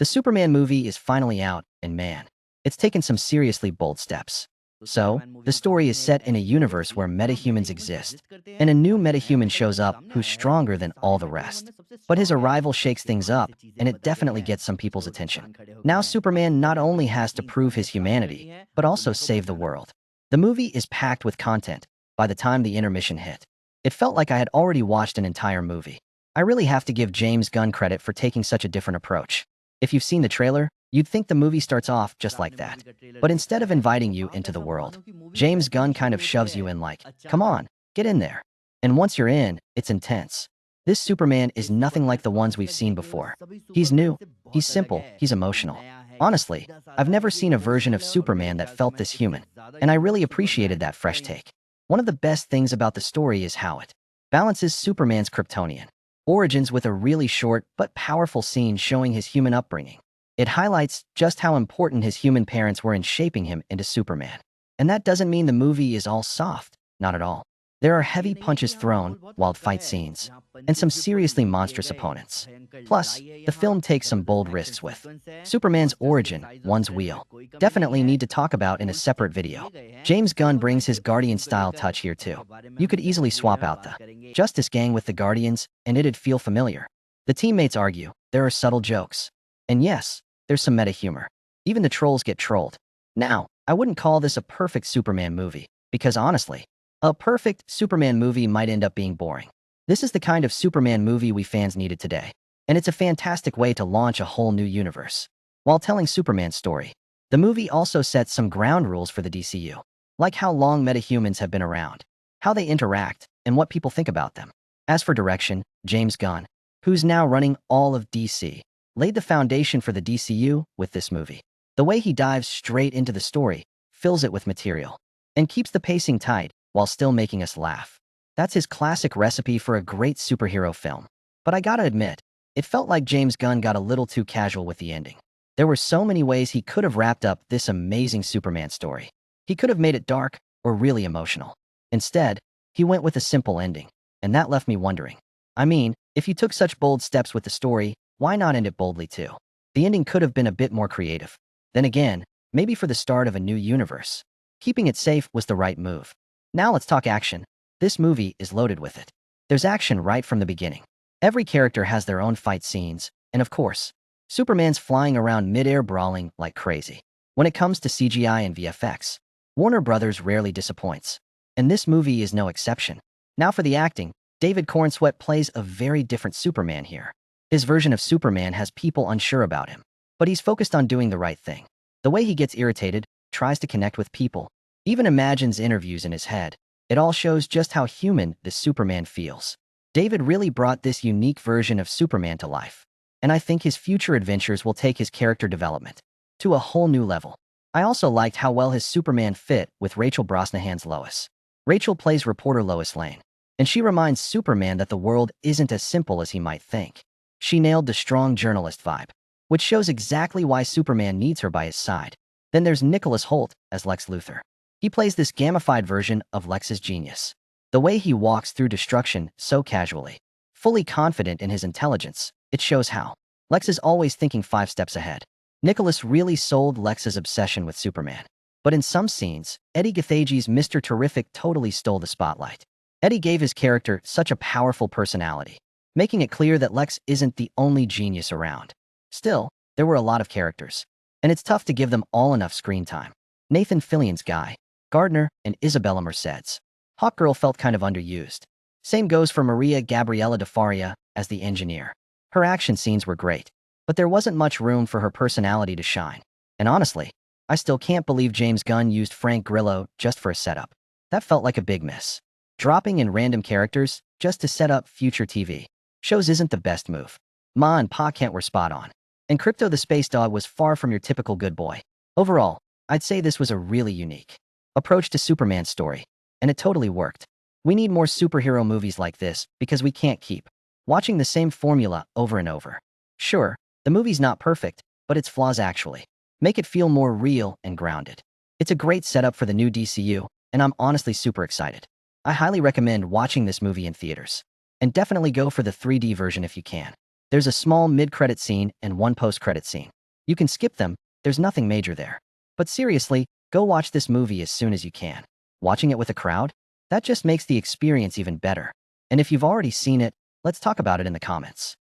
The Superman movie is finally out, and man, it's taken some seriously bold steps. So, the story is set in a universe where metahumans exist, and a new metahuman shows up who's stronger than all the rest. But his arrival shakes things up, and it definitely gets some people's attention. Now Superman not only has to prove his humanity, but also save the world. The movie is packed with content by the time the intermission hit. It felt like I had already watched an entire movie. I really have to give James Gunn credit for taking such a different approach. If you've seen the trailer, you'd think the movie starts off just like that. But instead of inviting you into the world, James Gunn kind of shoves you in like, come on, get in there. And once you're in, it's intense. This Superman is nothing like the ones we've seen before. He's new, he's simple, he's emotional. Honestly, I've never seen a version of Superman that felt this human, and I really appreciated that fresh take. One of the best things about the story is how it balances Superman's Kryptonian origins with a really short but powerful scene showing his human upbringing. It highlights just how important his human parents were in shaping him into Superman. And that doesn't mean the movie is all soft, not at all. There are heavy punches thrown, wild fight scenes, and some seriously monstrous opponents. Plus, the film takes some bold risks with Superman's origin, one's wheel. Definitely need to talk about in a separate video. James Gunn brings his Guardian-style touch here too. You could easily swap out the Justice Gang with the Guardians, and it'd feel familiar. The teammates argue, there are subtle jokes. And yes, there's some meta humor. Even the trolls get trolled. Now, I wouldn't call this a perfect Superman movie, because honestly, a perfect Superman movie might end up being boring. This is the kind of Superman movie we fans needed today, and it's a fantastic way to launch a whole new universe. While telling Superman's story, the movie also sets some ground rules for the DCU, like how long metahumans have been around, how they interact, and what people think about them. As for direction, James Gunn, who's now running all of DC, laid the foundation for the DCU with this movie. The way he dives straight into the story, fills it with material, and keeps the pacing tight while still making us laugh. That's his classic recipe for a great superhero film. But I gotta admit, it felt like James Gunn got a little too casual with the ending. There were so many ways he could have wrapped up this amazing Superman story. He could have made it dark or really emotional. Instead, he went with a simple ending, and that left me wondering. I mean, if you took such bold steps with the story, why not end it boldly too? The ending could have been a bit more creative. Then again, maybe for the start of a new universe. Keeping it safe was the right move. Now let's talk action. This movie is loaded with it. There's action right from the beginning. Every character has their own fight scenes, and of course, Superman's flying around mid-air brawling like crazy. When it comes to CGI and VFX, Warner Brothers rarely disappoints, and this movie is no exception. Now for the acting, David Corenswet plays a very different Superman here. His version of Superman has people unsure about him, but he's focused on doing the right thing. The way he gets irritated, tries to connect with people, even imagines interviews in his head. It all shows just how human this Superman feels. David really brought this unique version of Superman to life, and I think his future adventures will take his character development to a whole new level. I also liked how well his Superman fit with Rachel Brosnahan's Lois. Rachel plays reporter Lois Lane, and she reminds Superman that the world isn't as simple as he might think. She nailed the strong journalist vibe, which shows exactly why Superman needs her by his side. Then there's Nicholas Hoult as Lex Luthor. He plays this gamified version of Lex's genius. The way he walks through destruction so casually, fully confident in his intelligence, it shows how Lex is always thinking 5 steps ahead. Nicholas really sold Lex's obsession with Superman. But in some scenes, Eddie Gathage's Mr. Terrific totally stole the spotlight. Eddie gave his character such a powerful personality, making it clear that Lex isn't the only genius around. Still, there were a lot of characters, and it's tough to give them all enough screen time. Nathan Fillion's Guy Gardner, and Isabella Mercedes. Hawkgirl felt kind of underused. Same goes for Maria Gabriela de Faria as the engineer. Her action scenes were great, but there wasn't much room for her personality to shine. And honestly, I still can't believe James Gunn used Frank Grillo just for a setup. That felt like a big miss. Dropping in random characters just to set up future TV shows isn't the best move. Ma and Pa Kent were spot on, and Crypto the Space Dog was far from your typical good boy. Overall, I'd say this was a really unique approach to Superman's story, and it totally worked. We need more superhero movies like this because we can't keep watching the same formula over and over. Sure, the movie's not perfect, but its flaws actually make it feel more real and grounded. It's a great setup for the new DCU, and I'm honestly super excited. I highly recommend watching this movie in theaters. And definitely go for the 3D version if you can. There's a small mid-credit scene and one post-credit scene. You can skip them, there's nothing major there. But seriously, go watch this movie as soon as you can. Watching it with a crowd? That just makes the experience even better. And if you've already seen it, let's talk about it in the comments.